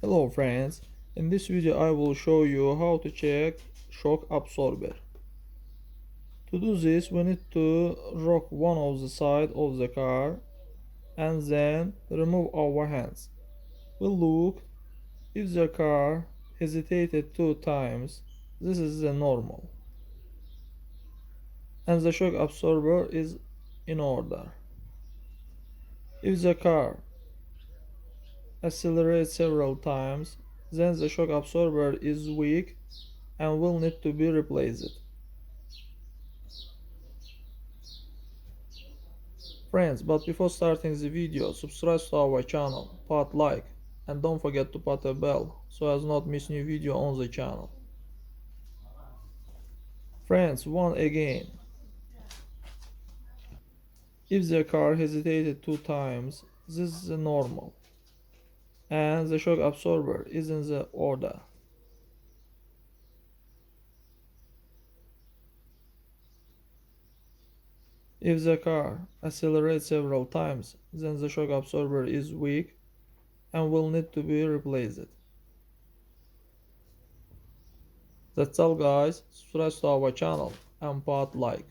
Hello friends, in this video I will show you how to check shock absorber. To do this we need to rock one of the side of the car and then remove our hands. We'll look if the car hesitated 2 times, this is the normal, and the shock absorber is in order. If the car accelerates several times, then the shock absorber is weak and will need to be replaced. Friends, but before starting the video, subscribe to our channel, put like, and don't forget to put a bell so as not miss new video on the channel. Friends, once again, if the car hesitated 2 times, this is normal, and the shock absorber is in the order. If the car accelerates several times, then the shock absorber is weak and will need to be replaced. That's all guys, subscribe to our channel and put like.